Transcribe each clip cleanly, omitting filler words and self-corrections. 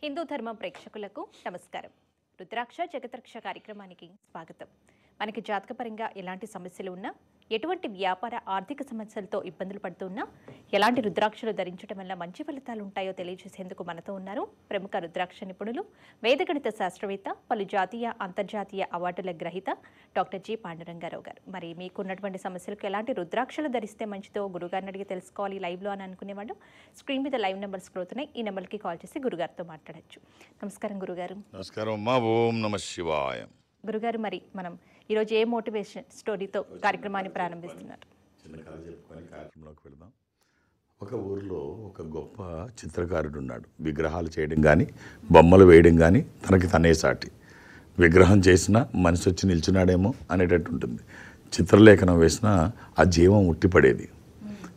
హిందూ ధర్మం ప్రేక్షకులకు నమస్కారం. రుద్రాక్ష జగద్రక్ష కార్యక్రమానికి స్వాగతం. మనకి జాతకపరంగా ఎలాంటి సమస్యలు ఉన్నా, ఎటువంటి వ్యాపార ఆర్థిక సమస్యలతో ఇబ్బందులు పడుతున్నా, ఎలాంటి రుద్రాక్షలు ధరించడం వల్ల మంచి ఫలితాలు ఉంటాయో తెలియజేసేందుకు మనతో ఉన్నారు ప్రముఖ రుద్రాక్ష నిపుణులు, వేదగణిత శాస్త్రవేత్త, పలు జాతీయ అంతర్జాతీయ అవార్డుల గ్రహీత డాక్టర్ జి పాండురంగారావు గారు. మరి మీకున్నటువంటి సమస్యలకు ఎలాంటి రుద్రాక్షలు ధరిస్తే మంచిదో గురుగారిని అడిగి తెలుసుకోవాలి లైవ్లో అని అనుకునేవాళ్ళు, స్క్రీన్ మీద లైవ్ నెంబర్స్ అవుతున్నాయి. ఈ నెంబర్కి కాల్ చేసి గురుగారితో మాట్లాడచ్చు. నమస్కారం గురుగారు. నమస్కారం అమ్మా. ఓం నమ శివాయ. గురుగారు, మరి మనం ఈరోజు ఏ మోటివేషన్ స్టోరీతో కార్యక్రమాన్ని ప్రారంభిస్తున్నారు? చిన్న కథ చెప్పుకొని కార్యక్రమంలోకి వెళదాం. ఒక ఊరిలో ఒక గొప్ప చిత్రకారుడు ఉన్నాడు. విగ్రహాలు చేయడం కానీ, బొమ్మలు వేయడం కానీ తనకి తనే సాటి. విగ్రహం చేసినా మనిషి వచ్చి నిల్చున్నాడేమో అనేటట్టు ఉంటుంది. చిత్రలేఖనం వేసినా ఆ జీవం ఉట్టిపడేది.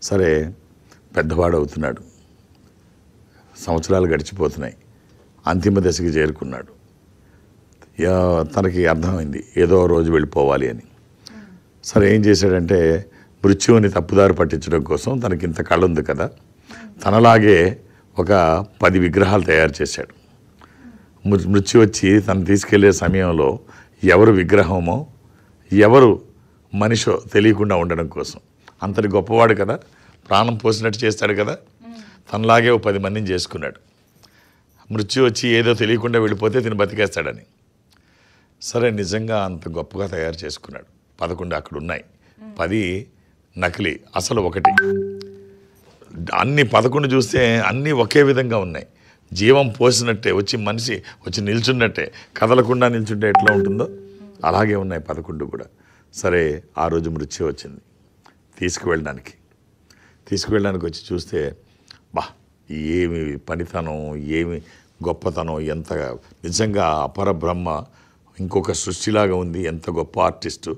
సరే, పెద్దవాడు అవుతున్నాడు, సంవత్సరాలు గడిచిపోతున్నాయి, అంతిమ దశకి చేరుకున్నాడు. తనకి అర్థమైంది ఏదో రోజు వెళ్ళిపోవాలి అని. సరే, ఏం చేశాడంటే మృత్యువుని తప్పుదారి పట్టించడం కోసం తనకి ఇంత కళ ఉంది కదా, తనలాగే ఒక 10 విగ్రహాలు తయారు చేశాడు. మృత్యు వచ్చి తను తీసుకెళ్లే సమయంలో ఎవరు విగ్రహమో ఎవరు మనిషో తెలియకుండా ఉండడం కోసం. అంతటి గొప్పవాడు కదా, ప్రాణం పోసినట్టు చేస్తాడు కదా, తనలాగే 10 మందిని చేసుకున్నాడు. మృత్యు వచ్చి ఏదో తెలియకుండా వెళ్ళిపోతే తిని బతికేస్తాడని. సరే, నిజంగా అంత గొప్పగా తయారు చేసుకున్నాడు. 11 అక్కడ ఉన్నాయి, 10 నకిలీ, అసలు ఒకటి. అన్ని 11 చూస్తే అన్నీ ఒకే విధంగా ఉన్నాయి. జీవం పోసినట్టే, వచ్చి మనిషి వచ్చి నిల్చున్నట్టే, కదలకుండా నిల్చుంటే ఎట్లా ఉంటుందో అలాగే ఉన్నాయి 11 కూడా. సరే, ఆ రోజు మృత్యు వచ్చింది తీసుకువెళ్ళడానికి వచ్చి చూస్తే, బా ఏమి పనితనం, ఏమి గొప్పతనం, ఎంత నిజంగా అపర బ్రహ్మ, ఇంకొక సృష్టిలాగా ఉంది, ఎంత గొప్ప ఆర్టిస్టు,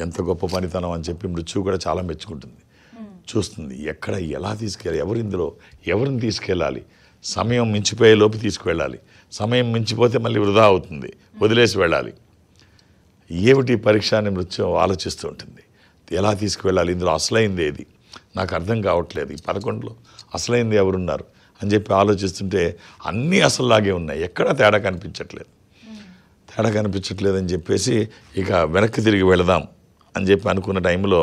ఎంత గొప్ప పనితనం అని చెప్పి మృత్యువు కూడా చాలా మెచ్చుకుంటుంది. చూస్తుంది ఎక్కడ ఎలా తీసుకెళ్ళాలి, ఎవరిని తీసుకెళ్ళాలి, సమయం మించిపోయే లోపు తీసుకువెళ్ళాలి, సమయం మించిపోతే మళ్ళీ వృధా అవుతుంది, వదిలేసి వెళ్ళాలి. ఏమిటి పరీక్ష అని మృత్యు ఆలోచిస్తూ ఉంటుంది. ఎలా తీసుకువెళ్ళాలి, ఇందులో అసలైంది ఏది, నాకు అర్థం కావట్లేదు, ఈ 11లో అసలైంది ఎవరున్నారు అని చెప్పి ఆలోచిస్తుంటే అన్నీ అసలులాగే ఉన్నాయి, ఎక్కడా తేడా కనిపించట్లేదని చెప్పేసి ఇక వెనక్కి తిరిగి వెళదాం అని చెప్పి అనుకున్న టైంలో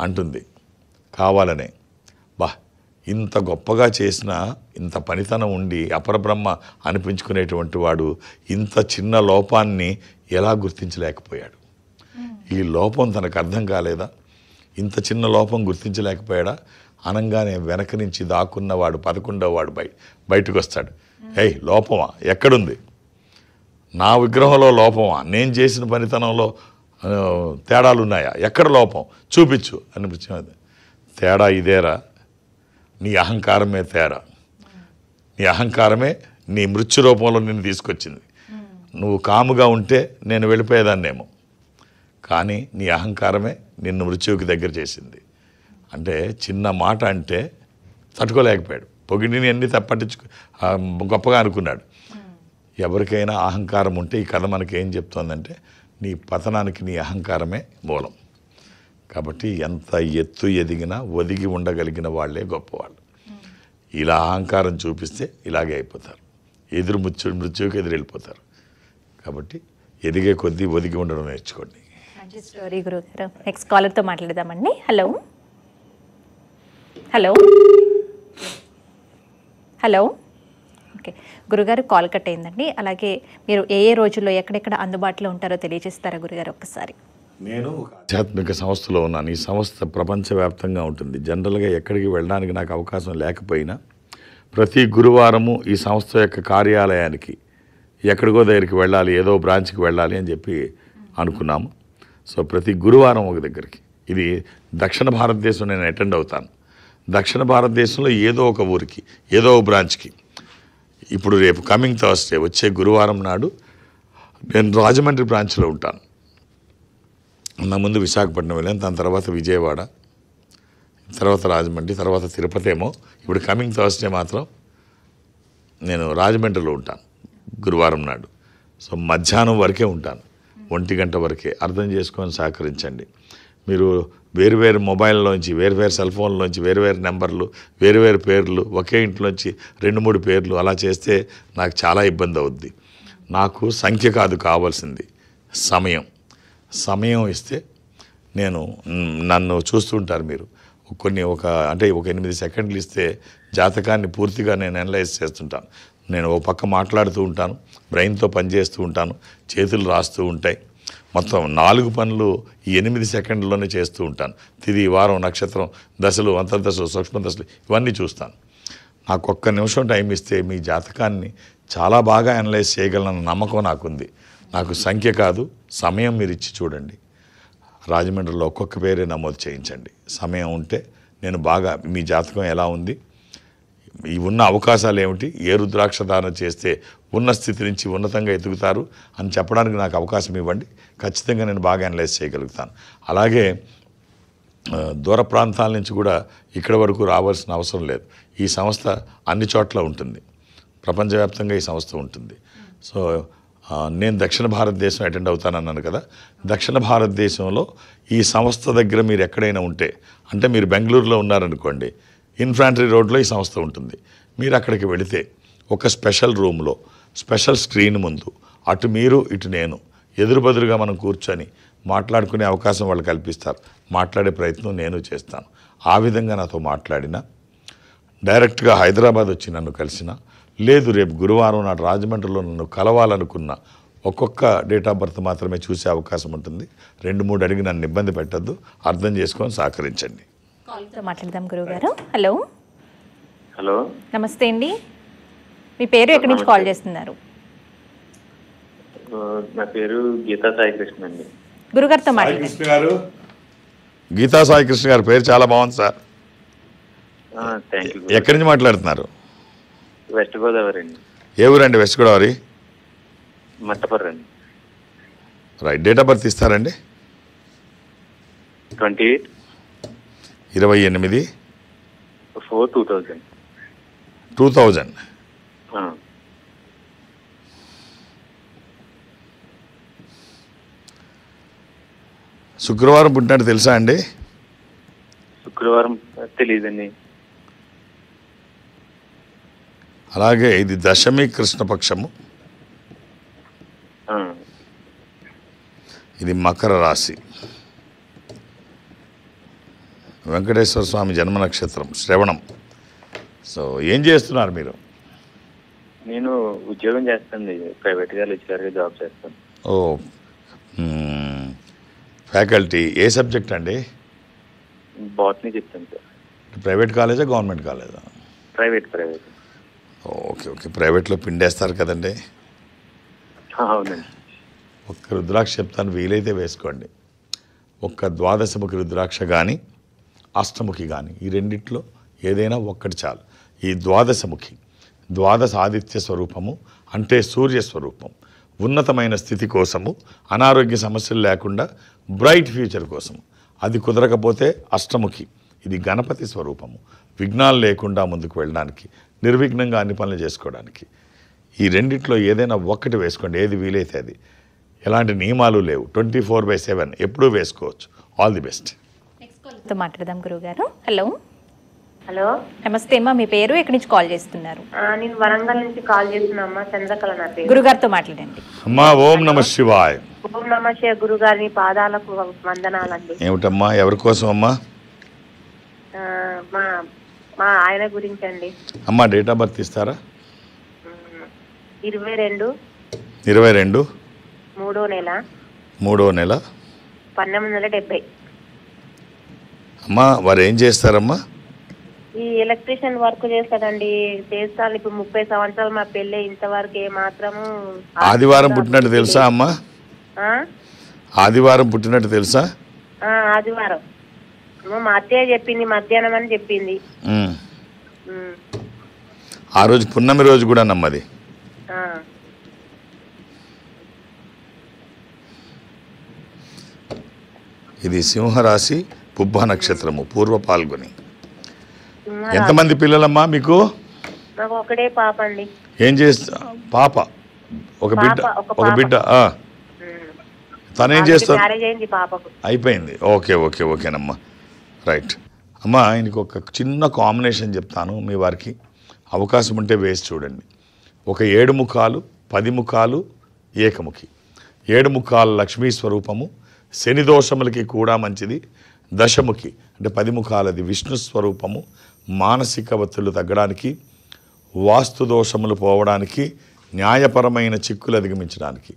అంటుంది కావాలనే, బా ఇంత గొప్పగా చేసిన, ఇంత పనితనం ఉండి అపరబ్రహ్మ అనిపించుకునేటువంటి వాడు ఇంత చిన్న లోపాన్ని ఎలా గుర్తించలేకపోయాడు? ఈ లోపం తనకు అర్థం కాలేదా? ఇంత చిన్న లోపం గుర్తించలేకపోయాడా? అనంగానే వెనక నుంచి దాక్కున్నవాడు 11వ వాడు బయటకు వస్తాడు. ఏయ్, లోపమా? ఎక్కడుంది? నా విగ్రహంలో లోపమా? నేను చేసిన పనితనంలో తేడాలు ఉన్నాయా? ఎక్కడ లోపం చూపించు అనిపించింది. తేడా ఇదేరా, నీ అహంకారమే తేడా. నీ అహంకారమే నీ మృత్యు రూపంలో నిన్ను తీసుకొచ్చింది. నువ్వు కాముగా ఉంటే నేను వెళ్ళిపోయేదాన్నేమో, కానీ నీ అహంకారమే నిన్ను మృత్యువుకి దగ్గర చేసింది. అంటే చిన్న మాట అంటే తట్టుకోలేకపోయాడు. పొగిడిని అన్ని పట్టించుకు గొప్పగా అనుకున్నాడు. ఎవరికైనా అహంకారం ఉంటే ఈ కథ మనకి ఏం చెప్తోందంటే, నీ పతనానికి నీ అహంకారమే మూలం. కాబట్టి ఎంత ఎత్తు ఎదిగినా ఒదిగి ఉండగలిగిన వాళ్ళే గొప్పవాళ్ళు. ఇలా అహంకారం చూపిస్తే ఇలాగే అయిపోతారు, మృత్యువుకి ఎదురు వెళ్ళిపోతారు. కాబట్టి ఎదిగే కొద్దీ ఒదిగి ఉండడం నేర్చుకోండి. స్టోరీ గురుగారు. నెక్స్ట్ కాలర్తో మాట్లాడదామండి. హలో. ఓకే గురుగారు, కాల్ కట్ అయిందండి. అలాగే మీరు ఏ రోజుల్లో ఎక్కడెక్కడ అందుబాటులో ఉంటారో తెలియజేస్తారా గురుగారు ఒక్కసారి? నేను ఒక ఆధ్యాత్మిక సంస్థలో ఉన్నాను. ఈ సంస్థ ప్రపంచవ్యాప్తంగా ఉంటుంది. జనరల్గా ఎక్కడికి వెళ్ళడానికి నాకు అవకాశం లేకపోయినా ప్రతి గురువారము ఈ సంస్థ యొక్క కార్యాలయానికి ఎక్కడికో దగ్గరికి వెళ్ళాలి, ఏదో బ్రాంచ్కి వెళ్ళాలి అని చెప్పి అనుకున్నాము. సో ప్రతి గురువారం ఒక దగ్గరికి, ఇది దక్షిణ భారతదేశం నేను అటెండ్ అవుతాను. దక్షిణ భారతదేశంలో ఏదో ఒక ఊరికి, ఏదో ఒక బ్రాంచ్కి. ఇప్పుడు రేపు కమింగ్ థర్స్డే వచ్చే గురువారం నాడు నేను రాజమండ్రి బ్రాంచ్లో ఉంటాను. నా ముందు విశాఖపట్నం వెళ్ళాను, దాని తర్వాత విజయవాడ, తర్వాత రాజమండ్రి, తర్వాత తిరుపతి ఏమో. ఇప్పుడు కమింగ్ థర్స్డే మాత్రం నేను రాజమండ్రిలో ఉంటాను గురువారం నాడు. సో మధ్యాహ్నం వరకే ఉంటాను, 1 గంట వరకే. అర్థం చేసుకొని సహకరించండి. మీరు వేరువేరు మొబైల్లోంచి, వేరువేరు సెల్ ఫోన్లోంచి వేరువేరు నెంబర్లు, వేరువేరు పేర్లు, ఒకే ఇంట్లోంచి 2-3 పేర్లు అలా చేస్తే నాకు చాలా ఇబ్బంది అవుద్ది. నాకు సంఖ్య కాదు కావాల్సింది, సమయం ఇస్తే నన్ను చూస్తుంటారు మీరు. ఒక 8 సెకండ్లు ఇస్తే జాతకాన్ని పూర్తిగా నేను అనలైజ్ చేస్తుంటాను. నేను ఒక పక్క మాట్లాడుతూ ఉంటాను, బ్రెయిన్తో పనిచేస్తూ ఉంటాను, చేతులు రాస్తూ ఉంటాయి. మొత్తం 4 పనులు ఈ 8 సెకండ్లోనే చేస్తూ ఉంటాను. తిది, వారం, నక్షత్రం, దశలు, అంతర్దశలు, సూక్ష్మ దశలు ఇవన్నీ చూస్తాను. నాకు ఒక్క నిమిషం టైం ఇస్తే మీ జాతకాన్ని చాలా బాగా అనలైజ్ చేయగలనన్న నమ్మకం నాకుంది. నాకు సంఖ్య కాదు, సమయం మీరు ఇచ్చి చూడండి. రాజమండ్రిలో ఒక్కొక్క పేరే నమోదు చేయించండి. సమయం ఉంటే నేను బాగా మీ జాతకం ఎలా ఉంది, ఈ ఉన్న అవకాశాలు ఏమిటి, ఏ రుద్రాక్ష ధారణ చేస్తే ఉన్న స్థితి నుంచి ఉన్నతంగా ఎదుగుతారు అని చెప్పడానికి నాకు అవకాశం ఇవ్వండి. ఖచ్చితంగా నేను బాగా అనలైజ్ చేయగలుగుతాను. అలాగే దూర ప్రాంతాల నుంచి కూడా ఇక్కడి వరకు రావాల్సిన అవసరం లేదు. ఈ సంస్థ అన్ని చోట్ల ఉంటుంది, ప్రపంచవ్యాప్తంగా ఈ సంస్థ ఉంటుంది. సో నేను దక్షిణ భారతదేశం అటెండ్ అవుతానన్నాను కదా, దక్షిణ భారతదేశంలో ఈ సంస్థ దగ్గర మీరు ఎక్కడైనా ఉంటే, అంటే మీరు బెంగళూరులో ఉన్నారనుకోండి, ఇన్ఫాంట్రీ రోడ్లో ఈ సంస్థ ఉంటుంది. మీరు అక్కడికి వెళితే ఒక స్పెషల్ రూమ్లో స్పెషల్ స్క్రీన్ ముందు అటు మీరు ఇటు నేను ఎదురుబదురుగా మనం కూర్చొని మాట్లాడుకునే అవకాశం వాళ్ళు కల్పిస్తారు. మాట్లాడే ప్రయత్నం నేను చేస్తాను. ఆ విధంగా నాతో మాట్లాడినా, డైరెక్ట్గా హైదరాబాద్ వచ్చి నన్ను కలిసినా, లేదు రేపు గురువారం నాడు రాజమండ్రిలో నన్ను కలవాలనుకున్న ఒక్కొక్క డేట్ ఆఫ్ బర్త్ మాత్రమే చూసే అవకాశం ఉంటుంది. 2-3 అడిగి నన్ను ఇబ్బంది పెట్టద్దు, అర్థం చేసుకొని సహకరించండి. మాట్లాడదాం గురువుగారు. హలో హలో, నమస్తే అండి. మీ పేరు ఎక్కడి నుంచి కాల్ చేస్తున్నారు? నా పేరు గీతా సాయికృష్ణ అండి. గురుగారితో మాట్లాడండి. గీతా సాయికృష్ణ గారి పేరు చాలా బాగుంది సార్. Thank you. ఎక్కడి నుంచి మాట్లాడుతున్నారు? వెస్ట్ గోదావరి అండి. ఏ ఊరండి? వెస్ట్ గోదావరి, మట్టపర్రు అండి. రైట్. డేట్ ఆఫ్ బర్త్ ఇస్తారండి? 28/4/2000. 2000. శుక్రవారం పుట్టినట్టు తెలుసా అండి? శుక్రవారం తెలియదండి. అలాగే ఇది దశమి కృష్ణపక్షము. ఇది మకర రాశి. వెంకటేశ్వర స్వామి జన్మ నక్షత్రం శ్రవణం. సో ఏం చేస్తున్నారు మీరు? నేను ఉద్యోగం చేస్తాను, ప్రైవేట్గా లెక్చరర్గా జాబ్ చేస్తాను. ఓ, ఫ్యాకల్టీ. ఏ సబ్జెక్ట్ అండి? బాటనీ చెప్తాను సార్. ప్రైవేట్ కాలేజా, గవర్నమెంట్ కాలేజా? ప్రైవేట్. ఓకే. ప్రైవేట్లో పిండేస్తారు కదండి. అవునండి. ఒక్క రుద్రాక్ష చెప్తాను, వీలైతే వేసుకోండి. ఒక్క ద్వాదశముఖి రుద్రాక్ష కానీ అష్టముఖి కానీ ఈ రెండిట్లో ఏదైనా ఒక్కటి చాలు. ఈ ద్వాదశముఖి ద్వాదశ ఆదిత్య స్వరూపము, అంటే సూర్య స్వరూపం. ఉన్నతమైన స్థితి కోసము, అనారోగ్య సమస్యలు లేకుండా బ్రైట్ ఫ్యూచర్ కోసము. అది కుదరకపోతే అష్టముఖి, ఇది గణపతి స్వరూపము. విఘ్నాలు లేకుండా ముందుకు వెళ్ళడానికి, నిర్విఘ్నంగా అన్ని పనులు చేసుకోవడానికి. ఈ రెండిట్లో ఏదైనా ఒక్కటి వేసుకోండి, ఏది వీలైతే అది. ఎలాంటి నియమాలు లేవు, 24/7 ఎప్పుడూ వేసుకోవచ్చు. All the best. మాట్లాడదాం గురువుగారు. హలో హలో, నమస్తే అమ్మా. మీ పేరు ఎక్కడి నుంచి కాల్ చేస్తున్నారు? నేను వరంగల్ నుంచి కాల్ చేస్తున్నామ్మా. చంద్రకళ నా పేరు. గురుగారితో మాట్లాడండి. అమ్మా, ఓం నమ శివాయ. ఓం నమ శివ. గురుగారిని పాదాలకు వందనాలండి. ఏమిటమ్మా, ఎవరి కోసం అమ్మా? మా ఆయన గురించి అండి. అమ్మా, డేట్ ఆఫ్ బర్త్ ఇస్తారా? 22/3/3 1970. అమ్మా, వారు ఏం చేస్తారమ్మా? ఈ ఎలక్ట్రీషియన్ వర్క్ చేస్తాడండి. చేస్తాను. ఇప్పుడు 30 సంవత్సరాలు మా పెళ్ళి, ఇంతవరకు ఏమాత్రము. ఆదివారం పుట్టినట్టు తెలుసా అమ్మా? ఆదివారం పుట్టినట్టు తెలుసా? ఆదివారం మా అత్తయ్య చెప్పింది, మధ్యాహ్నం అని చెప్పింది. ఆ రోజు పున్నమి రోజు కూడా నమ్మది. ఇది సింహరాశి, పుబ్బ నక్షత్రము, పూర్వ పాల్గొని. ఎంతమంది పిల్లలమ్మా మీకు? నాకు ఒకటే పాప అండి. ఏం చేస్తా? పాప, ఒక బిడ్డ. తనేం చేస్తుంది? మ్యారేజ్ అయింది పాపకు. అయిపోయింది. ఓకే ఓకే ఓకేనమ్మా, రైట్. అమ్మా, ఆయనకి ఒక చిన్న కాంబినేషన్ చెప్తాను, మీ వారికి అవకాశం ఉంటే వేసి చూడండి. ఒక 7 ముఖాలు 10 ముఖాలు ఏకముఖి. 7 ముఖాలు లక్ష్మీ స్వరూపము, శని దోషములకి కూడా మంచిది. దశముఖి అంటే 10 ముఖాలది విష్ణు స్వరూపము, మానసిక ఒత్తిళ్లు తగ్గడానికి, వాస్తు దోషములు పోవడానికి, న్యాయపరమైన చిక్కులు అధిగమించడానికి.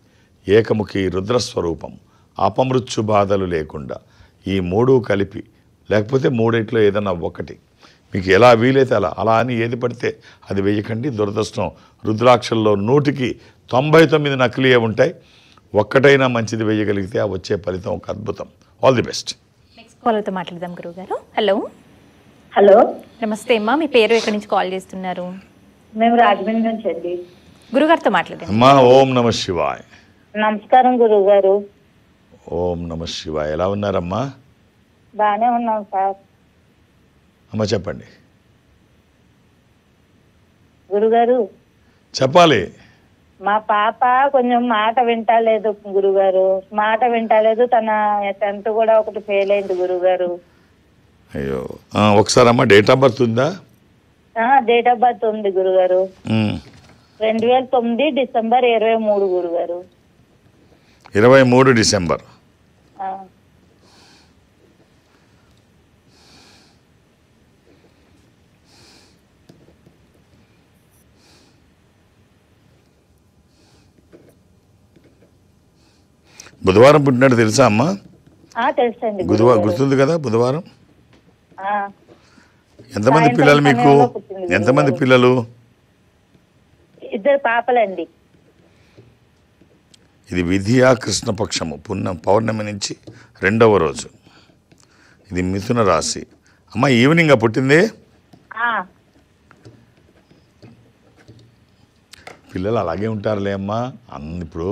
ఏకముఖి రుద్రస్వరూపం, అపమృత్యు బాధలు లేకుండా. ఈ 3 కలిపి, లేకపోతే 3 ఏదన్నా ఒకటి మీకు ఎలా వీలైతే అలా అని ఏది పడితే అది వేయకండి. దురదృష్టం, రుద్రాక్షల్లో 100కి 99 నకిలీయే ఉంటాయి. ఒక్కటైనా మంచిది వేయగలిగితే ఆ వచ్చే ఫలితం ఒక అద్భుతం. All the best. నెక్స్ట్ కాలర్తో మాట్లాడదాం గురువుగారు. హలో. హలో, నమస్తే అమ్మా, మీ పేరు ఎక్కడి నుంచి కాల్ చేస్తున్నారు? మేము రాజమండ్రి నుంచి అండి. గురుగారితో మాట్లాడండి. అమ్మా, ఓం నమ శివాయ. నమస్కారం గురువు గారు. ఓం నమ శివాయ. ఎలా ఉన్నారమ్మా? బాగానే ఉన్నాం సార్. అమ్మ చెప్పండి. గురుగారు, చెప్పాలి. మా పాప కొంచెం మాట వింటలేదు గురుగారు, మాట వింటలేదు. తన 10th కూడా ఒకటి ఫెయిల్ అయింది గురుగారు. అయ్యో, ఒకసారి అమ్మ డేట్ ఆఫ్ బర్త్ ఉందా? డేట్ ఆఫ్ బర్త్ ఉంది గురుగారు. 2009 డిసెంబర్ 23 గురుగారు. 23 డిసెంబర్. బుధవారం పుట్టినట్టు తెలుసా అమ్మా? తెలుసండి. గుర్తుంది కదా బుధవారం? ఆ, ఎంతమంది పిల్లలు మీకు? సమయంలో పుట్టింది ఎంతమంది పిల్లలు? 2 పాపలండి. ఇది విధియా కృష్ణపక్షము పౌర్ణమి నుంచి 2వ రోజు. ఇది మిథున రాశి. అమ్మ ఈవినింగ్ పుట్టింది. పిల్లలు అలాగే ఉంటారులే అమ్మా. ఇప్పుడు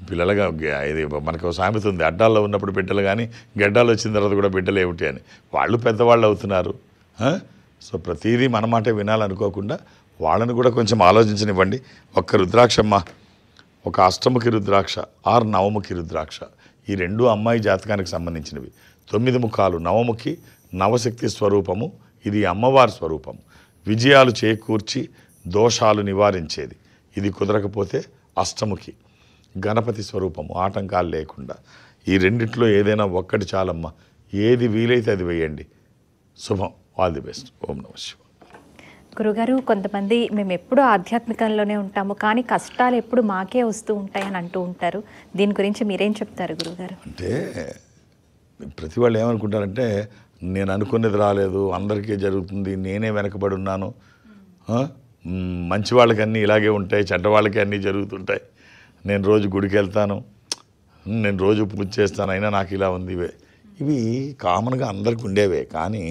పిల్లలుగా ఇది మనకు సామెత ఉంది, అడ్డాల్లో ఉన్నప్పుడు బిడ్డలు కానీ గడ్డాలు వచ్చిన తర్వాత కూడా బిడ్డలు ఏమిటి అని. వాళ్ళు పెద్దవాళ్ళు అవుతున్నారు. సో ప్రతిదీ మన మాటే వినాలనుకోకుండా వాళ్ళని కూడా కొంచెం ఆలోచించనివ్వండి. ఒక్క రుద్రాక్షమ్మ, ఒక అష్టముఖి రుద్రాక్ష, 6 నవముఖి రుద్రాక్ష. ఈ 2 అమ్మాయి జాతకానికి సంబంధించినవి. 9 ముఖాలు నవముఖి, నవశక్తి స్వరూపము. ఇది అమ్మవారి స్వరూపము, విజయాలు చేకూర్చి దోషాలు నివారించేది. ఇది కుదరకపోతే అష్టముఖి, గణపతి స్వరూపము, ఆటంకాలు లేకుండా. ఈ రెండిట్లో ఏదైనా ఒక్కటి చాలమ్మా. ఏది వీలైతే అది వేయండి. శుభం. All the best. ఓం నమః శివాయ. గురుగారు, కొంతమంది మేము ఎప్పుడూ ఆధ్యాత్మికంలోనే ఉంటాము కానీ కష్టాలు ఎప్పుడు మాకే వస్తూ ఉంటాయని అంటూ ఉంటారు. దీని గురించి మీరేం చెప్తారు గురుగారు? అంటే ప్రతి వాళ్ళు ఏమనుకుంటారంటే, నేను అనుకున్నది రాలేదు, అందరికీ జరుగుతుంది, నేనే వెనకబడి ఉన్నాను, మంచి వాళ్ళకి అన్నీ ఇలాగే ఉంటాయి, చెడ్డ వాళ్ళకి అన్నీ జరుగుతుంటాయి, నేను రోజు గుడికి వెళ్తాను, నేను రోజు పూజ చేస్తాను, అయినా నాకు ఇలా ఉంది. ఇవి కామన్గా అందరికి ఉండేవే. కానీ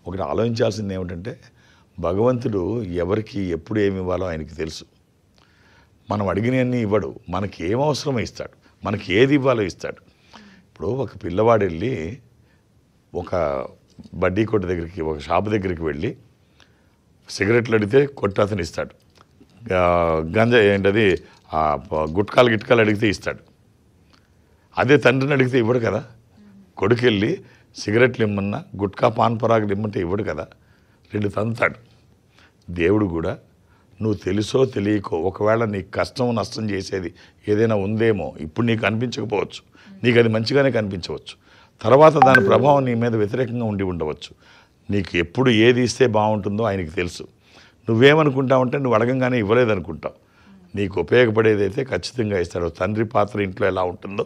ఒకటి ఆలోచించాల్సింది ఏమిటంటే, భగవంతుడు ఎవరికి ఎప్పుడు ఏమి ఇవ్వాలో ఆయనకి తెలుసు. మనం అడిగినవన్నీ ఇవ్వడు, మనకి ఏం అవసరమో ఇస్తాడు, మనకి ఏది ఇవ్వాలో ఇస్తాడు. ఇప్పుడు ఒక పిల్లవాడు వెళ్ళి ఒక బడ్డీ కొట్టు దగ్గరికి, ఒక షాప్ దగ్గరికి వెళ్ళి సిగరెట్లు అడిగితే కొట్టు అతను ఇస్తాడు, గంజా ఏంటది గుట్కాలు అడిగితే ఇస్తాడు. అదే తండ్రిని అడిగితే ఇవ్వడు కదా. కొడుకు వెళ్ళి సిగరెట్లు ఇమ్మన్నా, గుట్కా పాన్ పరాగులు ఇమ్మంటే ఇవ్వడు కదా, 2 తంతాడు. దేవుడు కూడా నువ్వు తెలుసో తెలియకో ఒకవేళ నీకు కష్టం నష్టం చేసేది ఏదైనా ఉందేమో, ఇప్పుడు నీకు అనిపించకపోవచ్చు, నీకు అది మంచిగానే కనిపించవచ్చు, తర్వాత దాని ప్రభావం నీ మీద వ్యతిరేకంగా ఉండి ఉండవచ్చు. నీకు ఎప్పుడు ఏది ఇస్తే బాగుంటుందో ఆయనకి తెలుసు. నువ్వేమనుకుంటావంటే నువ్వు అడగంగానే ఇవ్వలేదనుకుంటావు. నీకు ఉపయోగపడేదైతే ఖచ్చితంగా ఇస్తాడు. తండ్రి పాత్ర ఇంట్లో ఎలా ఉంటుందో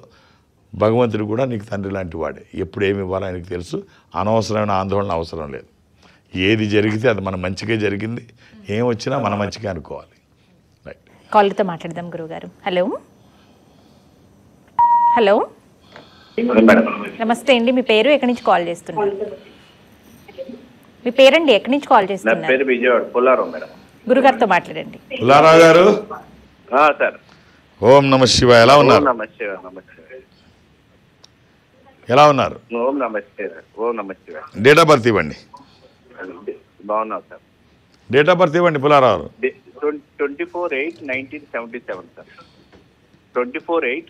భగవంతుడు కూడా నీకు తండ్రి లాంటి వాడే. ఎప్పుడు ఏమి ఇవ్వాలో ఆయనకి తెలుసు. అనవసరమైన ఆందోళన అవసరం లేదు. ఏది జరిగితే అది మన మంచిగా జరిగింది, ఏం వచ్చినా మన మంచిగా అనుకోవాలి. రైట్. కాల్తో మాట్లాడదాం గురువుగారు. హలో. హలో, నమస్తే అండి. మీ పేరు ఎక్కడి నుంచి కాల్ చేస్తున్నారు? మీ పేరండి, ఎక్కడి నుంచి కాల్ చేస్తున్నారు? గురుగారితో మాట్లాడండి. పుల్లారావు గారు, సార్. ఓం నమః శివాయ. ఎలా ఉన్నారు? ఎలా ఉన్నారు? ఓం నమః శివాయ. డేట్ ఆఫ్ బర్త్ ఇవ్వండి. బాగున్నావు సార్. డేట్ ఆఫ్ బర్త్ ఇవ్వండి పుల్లారావు. 24/8/1977 సార్. 24/8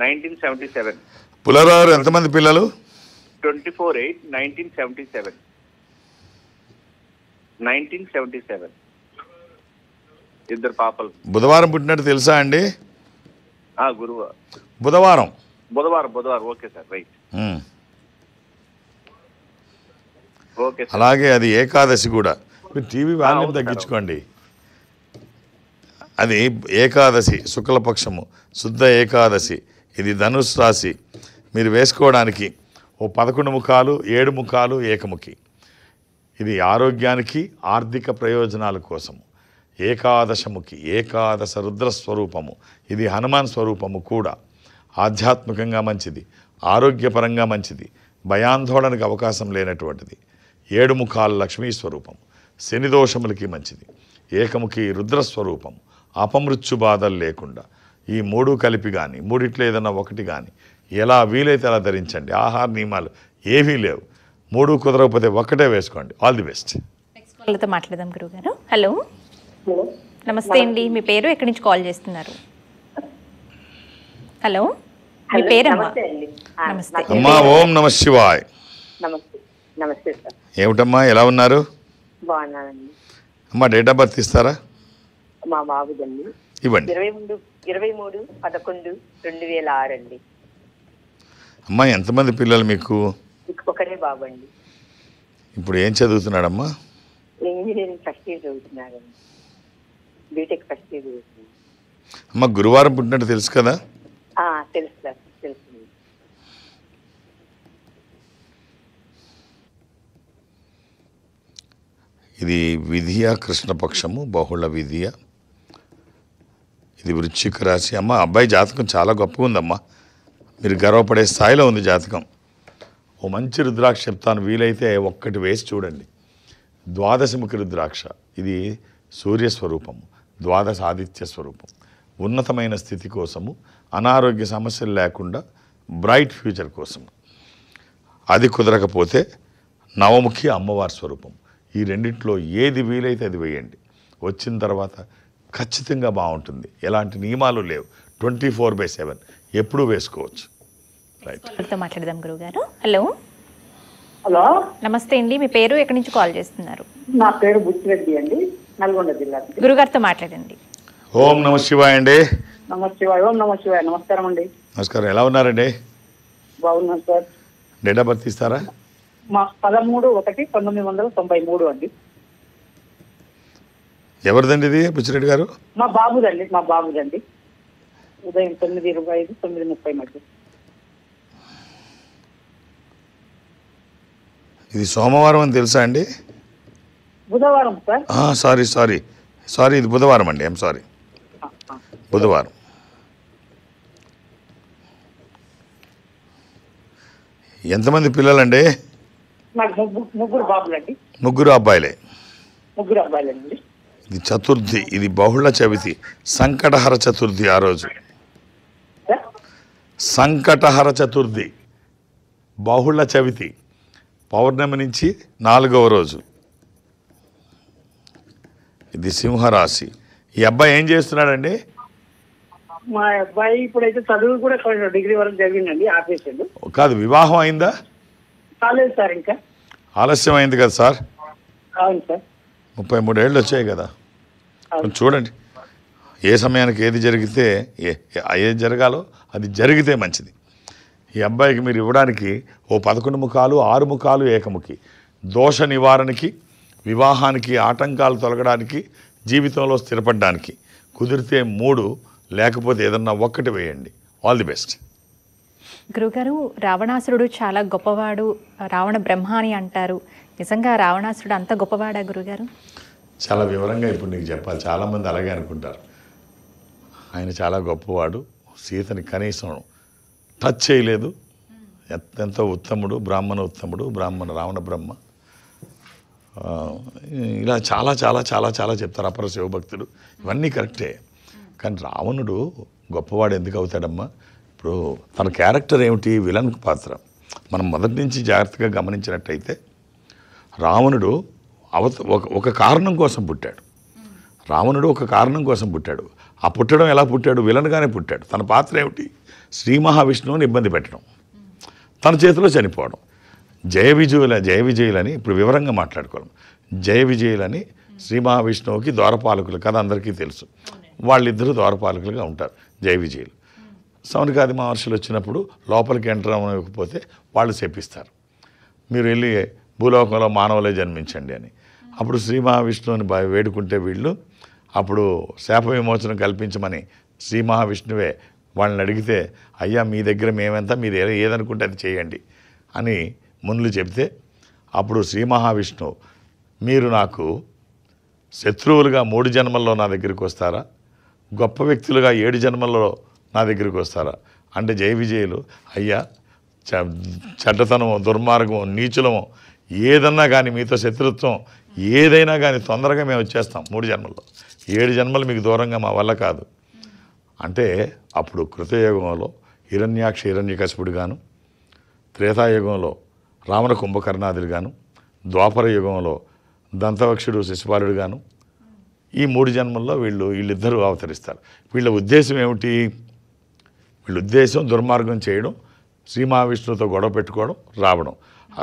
1977. పుల్లారావు ఎంతమంది పిల్లలు? 24/8/1977. 1977. ఇద్దరు పాపలు. బుధవారం పుట్టినట్టు తెలుసా అండి? గురువారం. బుధవారం. Okay sir, right. Okay sir. అలాగే అది ఏకాదశి కూడా. మీరు టీవీ వాల్యూమ్ తగ్గించుకోండి. అది ఏకాదశి, శుక్లపక్షము, శుద్ధ ఏకాదశి. ఇది ధనుసు రాశి. మీరు వేసుకోవడానికి 11 ముఖాలు, 7 ముఖాలు, ఏకముఖి. ఇది ఆరోగ్యానికి, ఆర్థిక ప్రయోజనాల కోసము. ఏకాదశముఖి, ఏకాదశ రుద్రస్వరూపము. ఇది హనుమాన్ స్వరూపము కూడా. ఆధ్యాత్మికంగా మంచిది, ఆరోగ్యపరంగా మంచిది, భయాందోళనకు అవకాశం లేనటువంటిది. 7 ముఖాలు లక్ష్మీ స్వరూపం, శని దోషములకి మంచిది. ఏకముఖి రుద్రస్వరూపం, అపమృత్యు బాధలు లేకుండా. ఈ 3 కలిపి కానీ, మూడిట్లో ఏదన్నా ఒకటి కానీ ఎలా వీలైతే అలా ధరించండి. ఆహార నియమాలు ఏవీ లేవు. 3 కుదరకపోతే ఒక్కటే వేసుకోండి. All the best. నెక్స్ట్ కాల్తో మాట్లాడదాం గురుగారు. హలో, నమస్తే అండి. మీ పేరు, ఎక్కడి నుంచి కాల్ చేస్తున్నారు? హలో, మీ పేరమ్మా? నమస్తే అమ్మా. ఓం నమ శివాయ్. నమస్తే సార్. ఏమిటమ్మా, ఎలా ఉన్నారు? బాగున్నానండి. అమ్మా, డేట్ ఆఫ్ బర్త్ ఇస్తారా? మా బాబుదండి. ఇవ్వండి. 23/11/2006 అండి. అమ్మా, ఎంతమంది పిల్లలు మీకు? ఒకరే బాబు అండి. ఇప్పుడు ఏం చదువుతున్నాడమ్మా? ఇంజనీరింగ్ ఫస్ట్ ఇయర్ చదువుతున్నారండి. బీటెక్ ఫస్ట్ ఇయర్ చదువుతున్నాను. అమ్మ, గురువారం పుట్టినట్టు తెలుసు కదా? తెలుసు సార్, తెలుసు. ఇది విధియ కృష్ణపక్షము, బహుళ విధియ. ఇది వృశ్చిక రాశి. అమ్మ, అబ్బాయి జాతకం చాలా గొప్పగా ఉందమ్మా. మీరు గర్వపడే స్థాయిలో ఉంది జాతకం. ఓ మంచి రుద్రాక్ష చెప్తాను, వీలైతే ఒక్కటి వేసి చూడండి. ద్వాదశముఖి రుద్రాక్ష. ఇది సూర్యస్వరూపము, ద్వాదశ ఆదిత్య స్వరూపం. ఉన్నతమైన స్థితి కోసము, అనారోగ్య సమస్యలు లేకుండా బ్రైట్ ఫ్యూచర్ కోసము. అది కుదరకపోతే నవముఖి అమ్మవారి స్వరూపం. ఈ రెండింటిలో ఏది వీలైతే అది వేయండి. వచ్చిన తర్వాత ఖచ్చితంగా బాగుంటుంది. ఎలాంటి నియమాలు లేవు. 24/7 ఎప్పుడూ వేసుకోవచ్చు. రైట్. మాట్లాడదాం గురుగారు. హలో, హలో, నమస్తే అండి. మీ పేరు, ఎక్కడి నుంచి కాల్ చేస్తున్నారు? నా పేరు బుచ్చిరెడ్డి అండి, నల్గొండ జిల్లా. గురుగారితో మాట్లాడండి. ఓం నమ శివాయ అండి. నమశివాయ. ఓం నమ శివాయ. నమస్కారం అండి. నమస్కారం. ఎలా ఉన్నారండి? బాగున్నాను సార్. డేట్ ఆఫ్ బర్త్ ఇస్తారా? మా 13/1/1993 అండి. ఎవరిదండి ఇది, బుచ్చిరెడ్డి గారు? మా బాబుదండి. ఉదయం 9:25, 9:30 మధ్య. ఇది సోమవారం అని తెలుసా అండి? బుధవారం సార్. సారీ ఇది బుధవారం అండి. ఐఎమ్ సారీ, బుధవారం. ఎంతమంది పిల్లలండి? నాకు ముగ్గురు బాబులండి. ముగ్గురు అబ్బాయిలే. ముగ్గురు అబ్బాయిలండి. ఇది చతుర్థి, ఇది బహుళ చవితి, సంకటహర చతుర్థి. ఆ రోజు సంకటహర చతుర్థి, బహుళ చవితి, పౌర్ణమి నుంచి 4వ రోజు. ఇది సింహరాశి. ఈ అబ్బాయి ఏం చేస్తున్నాడండి? మా అబ్బాయి ఇప్పుడైతే చదువు కూడా డిగ్రీ వరకు చదివిందండి, ఆపేసాడు. కాదు, వివాహం అయిందా? కాలేదు సార్, ఇంకా ఆలస్యం అయింది కదా సార్? అవును సార్. 33 ఏళ్ళు వచ్చాయి కదా. కొంచెం చూడండి, ఏ సమయానికి ఏది జరిగితే ఏది జరగాలో అది జరిగితే మంచిది. ఈ అబ్బాయికి మీరు ఇవ్వడానికి ఓ 11 ముఖాలు, 6 ముఖాలు, ఏకముఖి. దోష నివారణకి, వివాహానికి ఆటంకాలు తొలగడానికి, జీవితంలో స్థిరపడడానికి. కుదిరితే 3, లేకపోతే ఏదన్నా ఒక్కటి వేయండి. All the best. గురుగారు, రావణాసురుడు చాలా గొప్పవాడు, రావణ బ్రహ్మ అని అంటారు. నిజంగా రావణాసురుడు అంత గొప్పవాడా గురుగారు? చాలా వివరంగా ఇప్పుడు నీకు చెప్పాలి. చాలామంది అలాగే అనుకుంటారు. ఆయన చాలా గొప్పవాడు, సీతని కనీసం టచ్ చేయలేదు. ఎంతో ఉత్తముడు, బ్రాహ్మణ ఉత్తముడు, రావణ బ్రహ్మ. ఇలా చాలా చాలా చాలా చాలా చెప్తారు. అపర శివభక్తుడు, ఇవన్నీ కరెక్టే. కానీ రావణుడు గొప్పవాడు ఎందుకు అవుతాడమ్మా? ఇప్పుడు తన క్యారెక్టర్ ఏమిటి? విలన్ పాత్ర. మనం మొదటి నుంచి జాగ్రత్తగా గమనించినట్టయితే రావణుడు ఒక కారణం కోసం పుట్టాడు. రావణుడు ఒక కారణం కోసం పుట్టాడు. ఆ పుట్టడం ఎలా పుట్టాడు? విలన్గానే పుట్టాడు. తన పాత్ర ఏమిటి? శ్రీ మహావిష్ణువుని ఇబ్బంది పెట్టడం, తన చేతిలో చనిపోవడం. జయ విజయులని ఇప్పుడు వివరంగా మాట్లాడుకోవడం. జయ విజయులని శ్రీ మహావిష్ణువుకి ద్వారపాలకులు కదా, అందరికీ తెలుసు. వాళ్ళిద్దరూ ద్వారపాలకులుగా ఉంటారు, జయ విజయులు. సౌనకాది మహర్షులు వచ్చినప్పుడు లోపలికి ఎంటర్ అవ్వకపోతే వాళ్ళు శపిస్తారు, మీరు వెళ్ళి భూలోకంలో మానవులే జన్మించండి అని. అప్పుడు శ్రీ మహావిష్ణువుని వేడుకుంటే వీళ్ళు అప్పుడు శాప విమోచనం కల్పించమని శ్రీ మహావిష్ణువే వాళ్ళని అడిగితే, అయ్యా మీ దగ్గర మేమెంత, మీరు ఏదనుకుంటే అది చేయండి అని మునులు చెబితే, అప్పుడు శ్రీ మహావిష్ణువు, మీరు నాకు శత్రువులుగా 3 జన్మల్లో నా దగ్గరికి వస్తారా, గొప్ప వ్యక్తులుగా 7 జన్మల్లో నా దగ్గరికి వస్తారా అంటే, జయ విజయులు, అయ్యా చెడ్డతనము, దుర్మార్గము, నీచులము ఏదన్నా కానీ, మీతో శత్రుత్వం ఏదైనా కానీ తొందరగా మేము వచ్చేస్తాం 3 జన్మల్లో, 7 జన్మలు మీకు దూరంగా మా వల్ల కాదు అంటే, అప్పుడు కృతయుగంలో హిరణ్యాక్ష హిరణ్యకశిపుడు గాను, త్రేతాయుగంలో రావణ కుంభకర్ణాదులు గాను, ద్వాపర యుగంలో దంతవక్షుడు శిశుపాలుడు గాను, ఈ 3 జన్మల్లో వీళ్ళిద్దరూ అవతరిస్తారు. వీళ్ళ ఉద్దేశం ఏమిటి? వీళ్ళ ఉద్దేశం దుర్మార్గం చేయడం, శ్రీ మహావిష్ణువుతో గొడవ పెట్టుకోవడం, రావడం.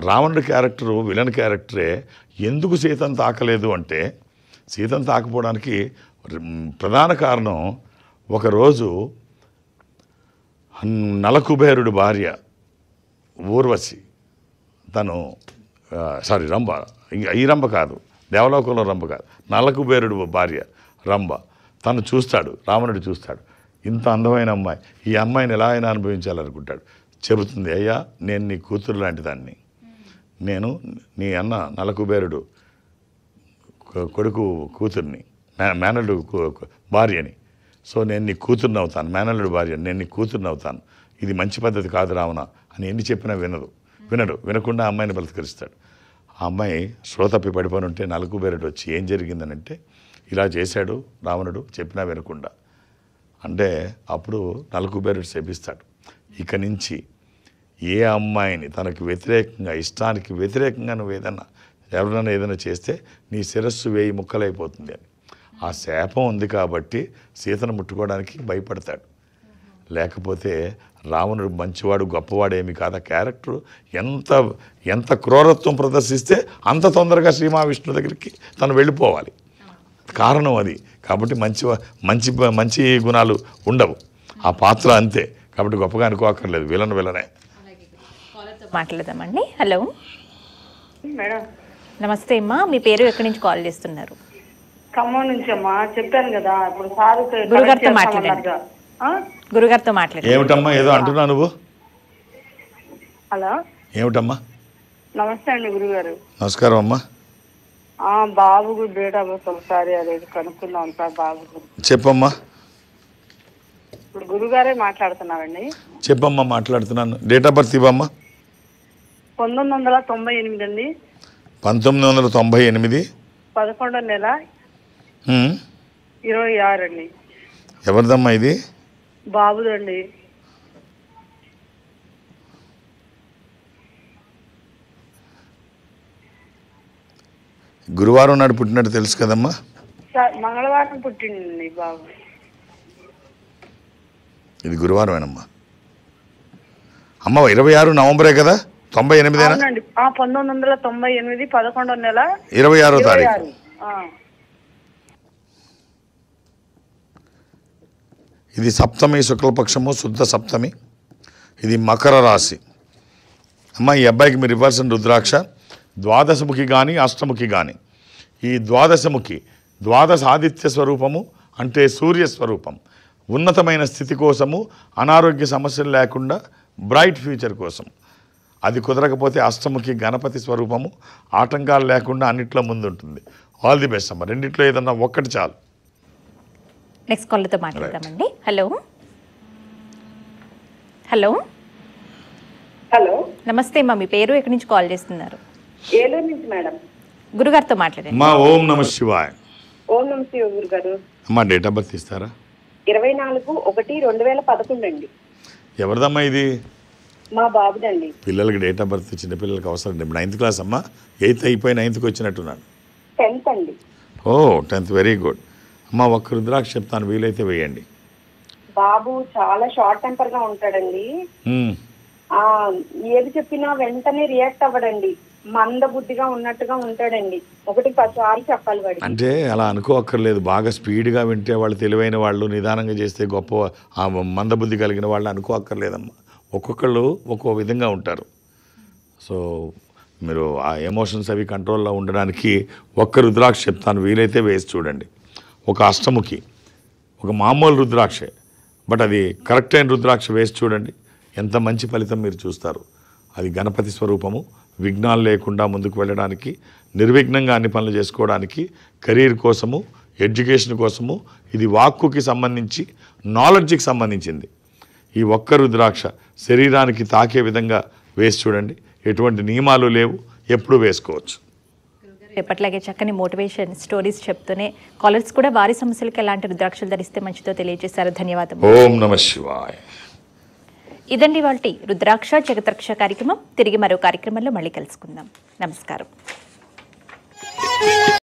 రావణుడి క్యారెక్టరు విలన్ క్యారెక్టరే. ఎందుకు సీతను తాకలేదు అంటే, సీతను తాకపోవడానికి ప్రధాన కారణం, ఒకరోజు నలకుబేరుడి భార్య ఊర్వశి, తను రంభ, ఈ రంభ కాదు, దేవలోకంలో రంభ కాదు, నలకుబేరుడు భార్య రంభ, తను చూస్తాడు, రావణుడు చూస్తాడు, ఇంత అందమైన అమ్మాయి, ఈ అమ్మాయిని ఎలా అయినా అనుభవించాలనుకుంటాడు. చెబుతుంది, అయ్యా నేను నీ కూతురు లాంటి దాన్ని, నేను నీ అన్న నలకుబేరుడు కొడుకు కూతుర్ని, మేనల్లుడు భార్యని, సో నేను నీ కూతుర్ని అవుతాను, మేనల్లుడు భార్యని, నేను నీ కూతుర్ని అవుతాను, ఇది మంచి పద్ధతి కాదు రావణ అని ఎన్ని చెప్పినా వినకుండా అమ్మాయిని బలత్కరిస్తాడు. ఆ అమ్మాయి శ్రోతప్పి పడిపోయి ఉంటే నలకుబేరుడు వచ్చి, ఏం జరిగిందనంటే, ఇలా చేశాడు రావణుడు, చెప్పినా వినకుండా అంటే, అప్పుడు నలకుబేరుడు శపిస్తాడు, ఇక నుంచి ఏ అమ్మాయిని తనకు వ్యతిరేకంగా, ఇష్టానికి వ్యతిరేకంగా నువ్వు ఎవరైనా ఏదైనా చేస్తే నీ శిరస్సు 1000 ముక్కలైపోతుంది అని. ఆ శాపం ఉంది కాబట్టి సీతను ముట్టుకోవడానికి భయపడతాడు. లేకపోతే రావణుడు మంచివాడు, గొప్పవాడు ఏమి కాదు. క్యారెక్టర్ ఎంత క్రూరత్వం ప్రదర్శిస్తే అంత తొందరగా శ్రీ మహావిష్ణువు దగ్గరికి తను వెళ్ళిపోవాలి. కారణం అది. కాబట్టి మంచి గుణాలు ఉండవు. ఆ పాత్ర అంతే. కాబట్టి గొప్పగా అనుకోకర్లేదు, విలనే. మాట్లాడదామండి. హలో మేడం, నమస్తే అమ్మా, మీ పేరు ఎక్కడి నుంచి కాల్ చేస్తున్నారు? ఖమ్మం నుంచి అమ్మా. చెప్పాను కదా ఇప్పుడు సార్ గురుగారితో మాట్లాడండి. గురుగారితో మాట్లాడండి. ఏమిటమ్మా ఏదో అంటున్నా నువ్వు? హలో, ఏమిటమ్మా? నమస్తే అండి గురుగారు. నమస్కారం అమ్మా. బాబు డేట్ ఆఫ్ బర్త్ ఒకసారి అదేది కనుక్కుందాం సార్. బాబు చెప్పమ్మా. ఇప్పుడు గురుగారే మాట్లాడుతున్నారండి. చెప్పమ్మా, మాట్లాడుతున్నాను. డేట్ ఆఫ్ బర్త్ ఇవ్వమ్మా. 1998 అండి. 1998 11వ నెల 26 అండి. ఎవరిదమ్మా ఇది? బాబుదండి. గురువారం నాడు పుట్టినట్టు తెలుసు కదమ్మా? మంగళవారం పుట్టిండి బాబు. ఇది గురువారమేనమ్మా. అమ్మ 26 నవంబరే కదా? 98 అవునండి. 1998 11వ నెల 26వ తారీఖు. ఇది సప్తమి, శుక్లపక్షము, శుద్ధ సప్తమి. ఇది మకర రాశి. అమ్మ ఈ అబ్బాయికి మీరు ఇవ్వాల్సిన రుద్రాక్ష ద్వాదశముఖి కానీ అష్టముఖి కానీ. ఈ ద్వాదశముఖి ద్వాదశ ఆదిత్య స్వరూపము, అంటే సూర్య స్వరూపం. ఉన్నతమైన స్థితి కోసము, అనారోగ్య సమస్యలు లేకుండా బ్రైట్ ఫ్యూచర్ కోసం. అది కుదరకపోతే అష్టముఖి గణపతి స్వరూపము, ఆటంకాలు లేకుండా అన్నిట్లో ముందుంటుంది. ఆల్ ది బెస్ట్ అమ్మ. రెండిట్లో ఏదన్నా ఒక్కటి చాలు. నెక్స్ట్ కాల్తో మాట్లాడదామండి. హలో హలో హలో, నమస్తే అమ్మా, మీ పేరు ఎక్కడి నుంచి కాల్ చేస్తున్నారు? ఏలూరు నుంచి మేడం. గురుగారితో మాట్లాడండి. అమ్మా ఓం నమ శివాయ. ఓం నమ శివ గురుగారు. అమ్మా డేట్ ఆఫ్ బర్త్ ఇస్తారా? 24/1/2011 అండి. ఎవరిదమ్మా ఇది? మా బాబుదండి. పిల్లలకి డేట్ ఆఫ్ బర్త్ చిన్నపిల్లలకి అవసరం. ఇప్పుడు 9th క్లాస్ అమ్మా. 8th అయిపోయి 9th వచ్చినట్టున్నాడు. 10th అండి. ఓ 10th, వెరీ గుడ్. అమ్మ ఒక్క రుద్రాక్ష చెప్తాను, వీలైతే వేయండి. బాబు చాలా షార్ట్ టెంపర్ గా ఉంటాడండి. ఉమ్. ఏది చెప్పినా వెంటనే రియాక్ట్ అవ్వడండి. మంద బుద్ధిగా ఉన్నట్టుగా ఉంటాడండి. 1-10 సార్లు చెప్పాలి వాడికి. అంటే అలా అనుకోక్కర్లేదు. బాగా స్పీడ్గా వింటే వాళ్ళు తెలివైన వాళ్ళు, నిదానంగా చేస్తే గొప్ప మందబుద్ధి కలిగిన వాళ్ళు అనుకోక్కర్లేదమ్మా. ఒక్కొక్కళ్ళు ఒక్కో విధంగా ఉంటారు. సో మీరు ఆ ఎమోషన్స్ అవి కంట్రోల్లో ఉండడానికి ఒక్క రుద్రాక్ష చెప్తాను, వీలైతే వేసి చూడండి. ఒక అష్టముఖి, ఒక మామూలు రుద్రాక్షే, బట్ అది కరెక్ట్ అయిన రుద్రాక్ష వేసి చూడండి, ఎంత మంచి ఫలితం మీరు చూస్తారు. అది గణపతి స్వరూపము. విఘ్నాలు లేకుండా ముందుకు వెళ్ళడానికి, నిర్విఘ్నంగా అన్ని పనులు చేసుకోవడానికి, కెరీర్ కోసము, ఎడ్యుకేషన్ కోసము, ఇది వాక్కుకి సంబంధించి, నాలెడ్జ్కి సంబంధించింది. ఈ ఒక్క రుద్రాక్ష శరీరానికి తాకే విధంగా వేసి చూడండి. ఎటువంటి నియమాలు లేవు, ఎప్పుడు వేసుకోవచ్చు. ఎప్పట్లాగే చక్కని మోటివేషన్ స్టోరీస్ చెప్తూనే కాలర్స్ కూడా వారి సమస్యలకు ఎలాంటి రుద్రాక్షలు ధరిస్తే మంచిదో తెలియజేశారు. ధన్యవాదాలు. ఓం నమః శివాయ. ఇదండి వాళ్ళ రుద్రాక్ష జగత్రక్ష కార్యక్రమం. తిరిగి మరో కార్యక్రమంలో మళ్ళీ కలుసుకుందాం. నమస్కారం.